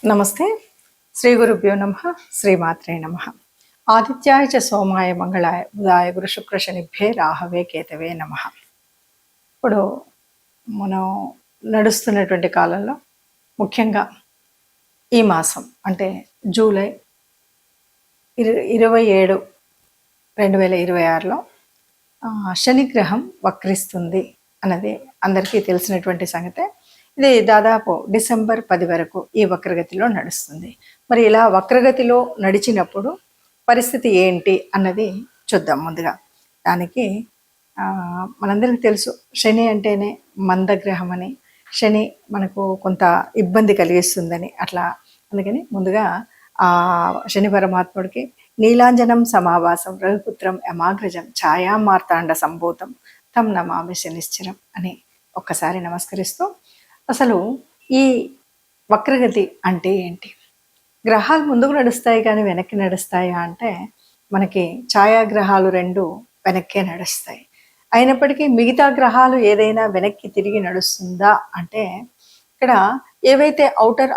నమస్తే. శ్రీ గురుభ్యో నమః. శ్రీమాత్రే నమః. ఆదిత్యాయ చ సోమాయ మంగళాయ బుధాయ గురు శుక్ర శనిభ్యే రాహవే కేతవే నమః. ఇప్పుడు మనం నడుస్తున్నటువంటి కాలంలో ముఖ్యంగా ఈ మాసం అంటే జూలై 27, 2026లో శనిగ్రహం వక్రిస్తుంది అన్నది అందరికీ తెలిసినటువంటి సంగతే. ఇది దాదాపు డిసెంబర్ 10 వరకు ఈ వక్రగతిలో నడుస్తుంది. మరి ఇలా వక్రగతిలో నడిచినప్పుడు పరిస్థితి ఏంటి అన్నది చూద్దాం. ముందుగా దానికి మనందరికీ తెలుసు, శని అంటేనే మందగ్రహం అని, శని మనకు కొంత ఇబ్బంది కలిగిస్తుందని. అట్లా అందుకని ముందుగా ఆ శని పరమాత్ముడికి నీలాంజనం సమావాసం రఘుపుత్రం యమాగ్రజం ఛాయా మార్తాండ సంభూతం తం నమామి శనిశ్చరం అని ఒక్కసారి నమస్కరిస్తూ, అసలు ఈ వక్రగతి అంటే ఏంటి? గ్రహాలు ముందుకు నడుస్తాయి కానీ వెనక్కి నడుస్తాయా అంటే మనకి ఛాయాగ్రహాలు రెండు వెనక్కే నడుస్తాయి. అయినప్పటికీ మిగతా గ్రహాలు ఏదైనా వెనక్కి తిరిగి నడుస్తుందా అంటే ఇక్కడ ఏవైతే ఔటర్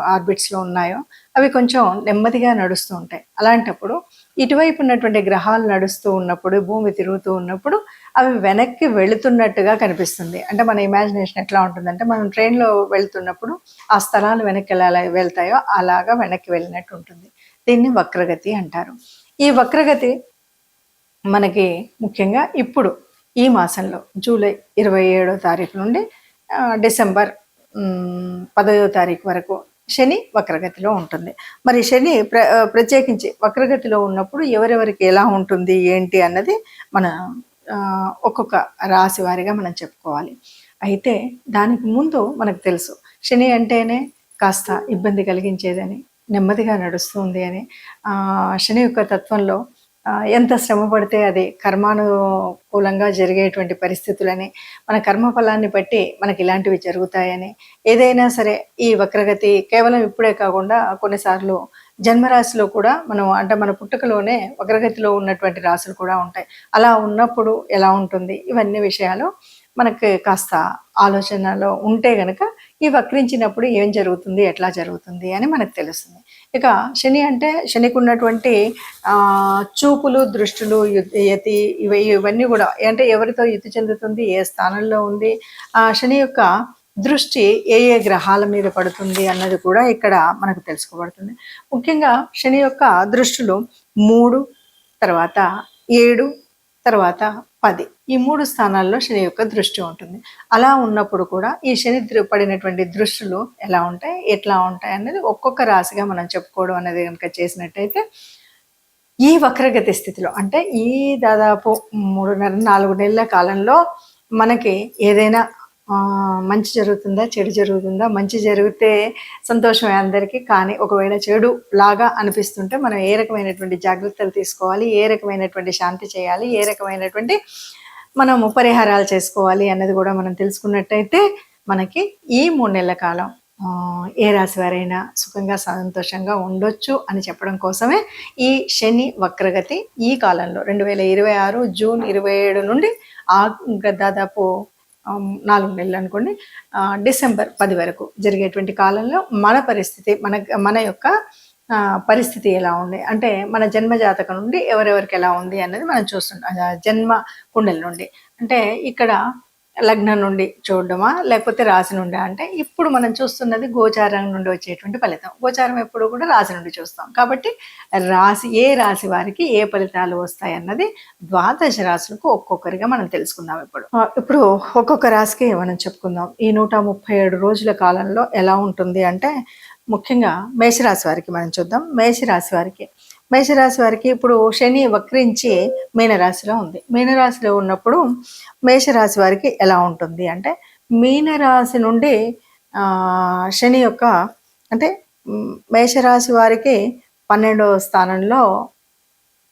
ఆర్బిట్స్లో ఉన్నాయో అవి కొంచెం నెమ్మదిగా నడుస్తూ ఉంటాయి. అలాంటప్పుడు ఇటువైపు ఉన్నటువంటి గ్రహాలు నడుస్తూ ఉన్నప్పుడు, భూమి తిరుగుతూ ఉన్నప్పుడు అవి వెనక్కి వెళుతున్నట్టుగా కనిపిస్తుంది. అంటే మన ఇమాజినేషన్ ఎట్లా ఉంటుందంటే, మనం ట్రైన్లో వెళ్తున్నప్పుడు ఆ స్థలాలు వెనక్కి ఎలా వెళ్తాయో అలాగా వెనక్కి వెళ్ళినట్టు ఉంటుంది. దీన్ని వక్రగతి అంటారు. ఈ వక్రగతి మనకి ముఖ్యంగా ఇప్పుడు ఈ మాసంలో జూలై 27వ తారీఖు నుండి డిసెంబర్ 10వ తారీఖు వరకు శని వక్రగతిలో ఉంటుంది. మరి శని ప్రత్యేకించి వక్రగతిలో ఉన్నప్పుడు ఎవరెవరికి ఎలా ఉంటుంది ఏంటి అన్నది మన ఒక్కొక్క రాశి వారిగా మనం చెప్పుకోవాలి. అయితే దానికి ముందు మనకు తెలుసు, శని అంటేనే కాస్త ఇబ్బంది కలిగించేదని, నెమ్మదిగా నడుస్తుంది అని. శని యొక్క తత్వంలో ఎంత శ్రమ పడితే అది కర్మానుకూలంగా జరిగేటువంటి పరిస్థితులని, మన కర్మఫలాన్ని బట్టి మనకి ఇలాంటివి జరుగుతాయని. ఏదైనా సరే ఈ వక్రగతి కేవలం ఇప్పుడే కాకుండా కొన్నిసార్లు జన్మరాశిలో కూడా మన పుట్టుకలోనే వక్రగతిలో ఉన్నటువంటి రాశులు కూడా ఉంటాయి. అలా ఉన్నప్పుడు ఎలా ఉంటుంది, ఇవన్నీ విషయాలు మనకి కాస్త ఆలోచనలో ఉంటే గనక ఈ వక్రించినప్పుడు ఏం జరుగుతుంది, ఎట్లా జరుగుతుంది అని మనకు తెలుస్తుంది. ఇక శని అంటే శనికి ఉన్నటువంటి చూపులు, దృష్టులు, యతి ఇవన్నీ కూడా అంటే ఎవరితో యుతి చెందుతుంది, ఏ స్థానంలో ఉంది, శని యొక్క దృష్టి ఏ ఏ గ్రహాల మీద పడుతుంది అన్నది కూడా ఇక్కడ మనకు తెలుసుకోబడుతుంది. ముఖ్యంగా శని యొక్క దృష్టిలో 3, తర్వాత 7, తర్వాత 10 ఈ 3 స్థానాల్లో శని యొక్క దృష్టి ఉంటుంది. అలా ఉన్నప్పుడు కూడా ఈ శని పడినటువంటి దృష్టిలు ఎలా ఉంటాయి, ఎట్లా ఉంటాయి అనేది ఒక్కొక్క రాశిగా మనం చెప్పుకోవడం అనేది కనుక చేసినట్టయితే, ఈ వక్రగతి స్థితిలో అంటే ఈ దాదాపు 3.5-4 నెలల కాలంలో మనకి ఏదైనా మంచి జరుగుతుందా, చెడు జరుగుతుందా? మంచి జరిగితే సంతోషమే అందరికీ, కానీ ఒకవేళ చెడు లాగా అనిపిస్తుంటే మనం ఏ రకమైనటువంటి జాగ్రత్తలు తీసుకోవాలి, ఏ రకమైనటువంటి శాంతి చేయాలి, ఏ రకమైనటువంటి మనము పరిహారాలు చేసుకోవాలి అన్నది కూడా మనం తెలుసుకున్నట్టయితే మనకి ఈ 3 నెలల కాలం ఏ రాశి వారైనా సుఖంగా సంతోషంగా ఉండొచ్చు అని చెప్పడం కోసమే ఈ శని వక్రగతి ఈ కాలంలో 2026 జూన్ 27 నుండి దాదాపు 4 నెలలు అనుకోండి, డిసెంబర్ 10 వరకు జరిగేటువంటి కాలంలో మన పరిస్థితి, మన యొక్క పరిస్థితి ఎలా ఉంది అంటే మన జన్మ జాతకం నుండి ఎవరెవరికి ఎలా ఉంది అన్నది మనం చూస్తుంటాం. జన్మ కుండలి నుండి అంటే ఇక్కడ లగ్నం నుండి చూడడమా లేకపోతే రాశి నుండి అంటే ఇప్పుడు మనం చూస్తున్నది గోచారం నుండి వచ్చేటువంటి ఫలితం. గోచారం ఎప్పుడు కూడా రాశి నుండి చూస్తాం కాబట్టి ఏ రాశి వారికి ఏ ఫలితాలు వస్తాయి అన్నది ద్వాదశ రాశులకు ఒక్కొక్కరిగా మనం తెలుసుకుందాం. ఇప్పుడు ఒక్కొక్క రాశికి మనం చెప్పుకుందాం. ఈ 137 రోజుల కాలంలో ఎలా ఉంటుంది అంటే ముఖ్యంగా మేషరాశి వారికి మనం చూద్దాం. మేషరాశి వారికి ఇప్పుడు శని వక్రించి మీనరాశిలో ఉంది. మీనరాశిలో ఉన్నప్పుడు మేషరాశి వారికి ఎలా ఉంటుంది అంటే, మీనరాశి నుండి శని యొక్క అంటే మేషరాశి వారికి 12వ స్థానంలో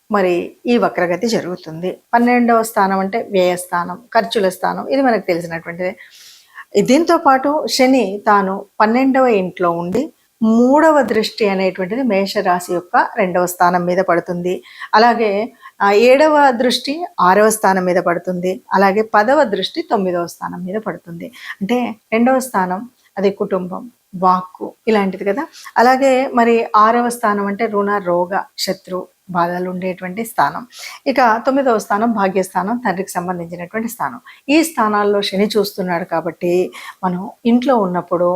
మరి ఈ వక్రగతి జరుగుతుంది. 12వ స్థానం అంటే వ్యయస్థానం, ఖర్చుల స్థానం, ఇది మనకు తెలిసినటువంటిది. దీంతో పాటు శని తాను 12వ ఇంట్లో ఉండి 3వ దృష్టి అనేటువంటిది మేషరాశి యొక్క 2వ స్థానం మీద పడుతుంది. అలాగే 7వ దృష్టి 6వ స్థానం మీద పడుతుంది. అలాగే 10వ దృష్టి 9వ స్థానం మీద పడుతుంది. అంటే 2వ స్థానం అది కుటుంబం, వాక్కు ఇలాంటిది కదా. అలాగే మరి 6వ స్థానం అంటే రుణ, రోగ, శత్రు బాధలు ఉండేటువంటి స్థానం. ఇక 9వ స్థానం భాగ్యస్థానం, తండ్రికి సంబంధించినటువంటి స్థానం. ఈ స్థానాల్లో శని చూస్తున్నాడు కాబట్టి మనం ఇంట్లో ఉన్నప్పుడు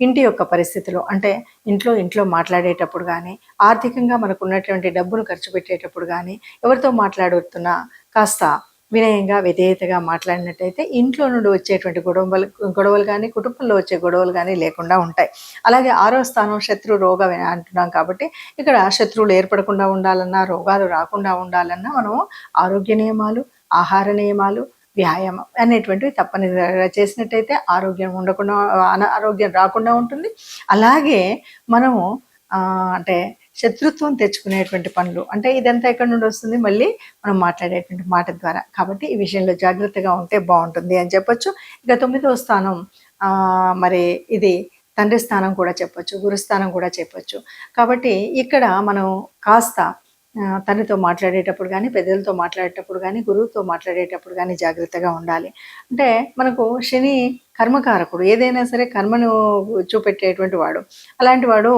ఇంటి యొక్క పరిస్థితులు అంటే ఇంట్లో మాట్లాడేటప్పుడు కానీ, ఆర్థికంగా మనకు ఉన్నటువంటి డబ్బును ఖర్చు పెట్టేటప్పుడు కానీ, ఎవరితో మాట్లాడుతున్నా కాస్త వినయంగా విధేయతగా మాట్లాడినట్టయితే ఇంట్లో నుండి వచ్చేటువంటి గొడవలు కానీ, కుటుంబంలో వచ్చే గొడవలు కానీ లేకుండా ఉంటాయి. అలాగే 6వ స్థానం శత్రు రోగ అంటున్నాం కాబట్టి ఇక్కడ శత్రువులు ఏర్పడకుండా ఉండాలన్నా, రోగాలు రాకుండా ఉండాలన్నా మనం ఆరోగ్య నియమాలు, ఆహార నియమాలు, వ్యాయామం అనేటువంటివి తప్పనిసరిగా చేసినట్టయితే అనారోగ్యం రాకుండా ఉంటుంది. అలాగే మనము అంటే శత్రుత్వం తెచ్చుకునేటువంటి పనులు అంటే ఇదంతా ఎక్కడి నుండి వస్తుంది, మళ్ళీ మనం మాట్లాడేటువంటి మాట ద్వారా. కాబట్టి ఈ విషయంలో జాగ్రత్తగా ఉంటే బాగుంటుంది అని చెప్పొచ్చు. ఇక 9వ స్థానం మరి ఇది తండ్రి స్థానం కూడా చెప్పొచ్చు, గురుస్థానం కూడా చెప్పొచ్చు. కాబట్టి ఇక్కడ మనం కాస్త తండ్రితో మాట్లాడేటప్పుడు కానీ, పెద్దలతో మాట్లాడేటప్పుడు కానీ, గురువుతో మాట్లాడేటప్పుడు కానీ జాగ్రత్తగా ఉండాలి. అంటే మనకు శని కర్మకారకుడు, ఏదైనా సరే కర్మను చూపెట్టేటువంటి వాడు. అలాంటి వాడు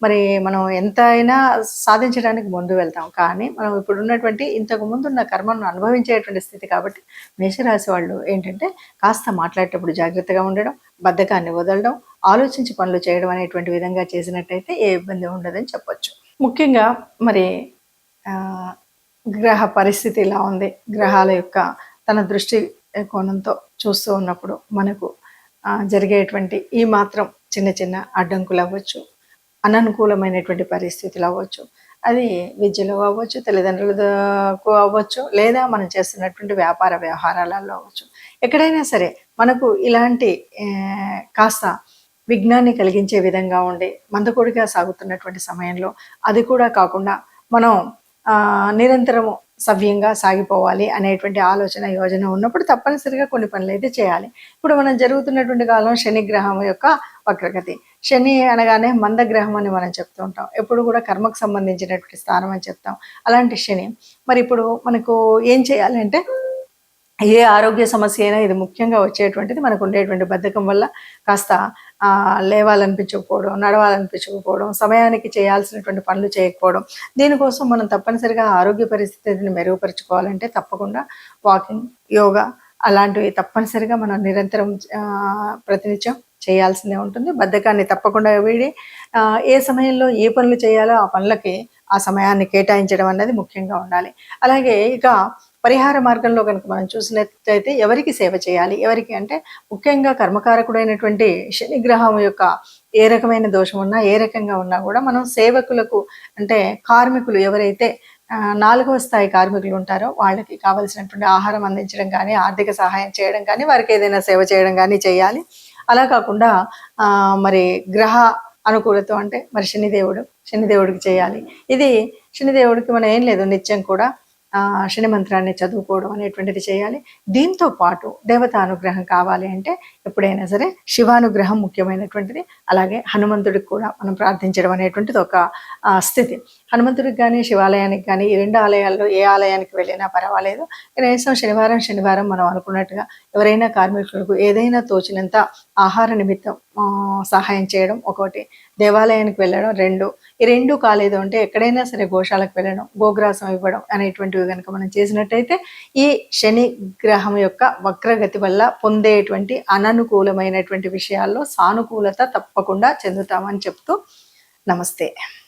మరి మనం ఎంత అయినా సాధించడానికి ముందు వెళ్తాం, కానీ మనం ఇప్పుడున్నటువంటి ఇంతకు ముందున్న కర్మను అనుభవించేటువంటి స్థితి. కాబట్టి మేషరాశి వాళ్ళు ఏంటంటే కాస్త మాట్లాడేటప్పుడు జాగ్రత్తగా ఉండడం, బద్ధకాన్ని వదలడం, ఆలోచించి పనులు చేయడం అనేటువంటి విధంగా చేసినట్టయితే ఏ ఇబ్బంది ఉండదని చెప్పొచ్చు. ముఖ్యంగా మరి గ్రహ పరిస్థితి ఇలా ఉంది, గ్రహాల యొక్క తన దృష్టి కోణంతో చూస్తూ ఉన్నప్పుడు మనకు జరిగేటువంటి ఈ మాత్రం చిన్న చిన్న అడ్డంకులు అవ్వచ్చు, అననుకూలమైనటువంటి పరిస్థితులు అవ్వచ్చు, అది విద్యలో అవ్వచ్చు, తల్లిదండ్రులకు అవ్వచ్చు, లేదా మనం చేస్తున్నటువంటి వ్యాపార వ్యవహారాలలో అవ్వచ్చు. ఎక్కడైనా సరే మనకు ఇలాంటి కాస్త విఘ్నాన్ని కలిగించే విధంగా ఉండి మందకొడిగా సాగుతున్నటువంటి సమయంలో అది కూడా కాకుండా మనం నిరంతరము సవ్యంగా సాగిపోవాలి అనేటువంటి ఆలోచన యోజన ఉన్నప్పుడు తప్పనిసరిగా కొన్ని పనులు అయితే చేయాలి. ఇప్పుడు మనం జరుగుతున్నటువంటి కాలం శని గ్రహం యొక్క వక్రగతి. శని అనగానే మందగ్రహం అని మనం చెప్తూ ఉంటాం, ఎప్పుడు కూడా కర్మకు సంబంధించినటువంటి స్థానం అని చెప్తాం. అలాంటి శని మరి ఇప్పుడు మనకు ఏం చేయాలంటే ఏ ఆరోగ్య సమస్య అయినా ఇది ముఖ్యంగా వచ్చేటువంటిది మనకు ఉండేటువంటి బద్ధకం వల్ల కాస్త లేవాలనిపించకపోవడం, నడవాలనిపించకపోవడం, సమయానికి చేయాల్సినటువంటి పనులు చేయకపోవడం. దీనికోసం మనం తప్పనిసరిగా ఆరోగ్య పరిస్థితిని మెరుగుపరుచుకోవాలంటే తప్పకుండా వాకింగ్, యోగా అలాంటివి తప్పనిసరిగా మనం నిరంతరం ప్రతినిత్యం చేయాల్సిందే ఉంటుంది. బద్ధకాన్ని తప్పకుండా వీడి ఏ సమయంలో ఏ పనులు చేయాలో ఆ పనులకి ఆ సమయాన్ని కేటాయించడం అనేది ముఖ్యంగా ఉండాలి. అలాగే ఇక పరిహార మార్గంలో కనుక మనం చూసినట్లయితే ఎవరికి సేవ చేయాలి, ఎవరికి అంటే ముఖ్యంగా కర్మకారకుడైనటువంటి శని గ్రహం యొక్క ఏ రకమైన దోషం ఉన్నా, ఏ రకంగా ఉన్నా కూడా మనం సేవకులకు అంటే కార్మికులు ఎవరైతే 4వ స్థాయి కార్మికులు ఉంటారో వాళ్ళకి కావలసినటువంటి ఆహారం అందించడం కానీ, ఆర్థిక సహాయం చేయడం కానీ, వారికి ఏదైనా సేవ చేయడం కానీ చేయాలి. అలా కాకుండా మరి గ్రహ అనుకూలత అంటే మరి శనిదేవుడికి చేయాలి. ఇది శనిదేవుడికి మనం ఏం లేదు, నిత్యం కూడా శని మంత్రాన్ని చదువుకోవడం అనేటువంటిది చేయాలి. దీంతో పాటు దేవత అనుగ్రహం కావాలి అంటే ఎప్పుడైనా సరే శివానుగ్రహం ముఖ్యమైనటువంటిది. అలాగే హనుమంతుడికి కూడా మనం ప్రార్థించడం అనేటువంటిది ఒక స్థితి. హనుమంతుడికి కానీ, శివాలయానికి కానీ, ఈ 2 ఆలయాల్లో ఏ ఆలయానికి వెళ్ళినా పర్వాలేదు. కనీసం శనివారం మనం అనుకున్నట్టుగా ఎవరైనా కార్మికులకు ఏదైనా తోచినంత ఆహార నిమిత్తం సహాయం చేయడం ఒకటి, దేవాలయానికి వెళ్ళడం 2. ఈ 2 కాలేదు అంటే ఎక్కడైనా సరే గోశాలకు వెళ్ళడం, గోగ్రాసం ఇవ్వడం అనేటువంటివి కనుక మనం చేసినట్టయితే ఈ శని గ్రహం యొక్క వక్రగతి వల్ల పొందేటువంటి అననుకూలమైనటువంటి విషయాల్లో సానుకూలత తప్పకుండా చెందుతామని చెప్తూ నమస్తే.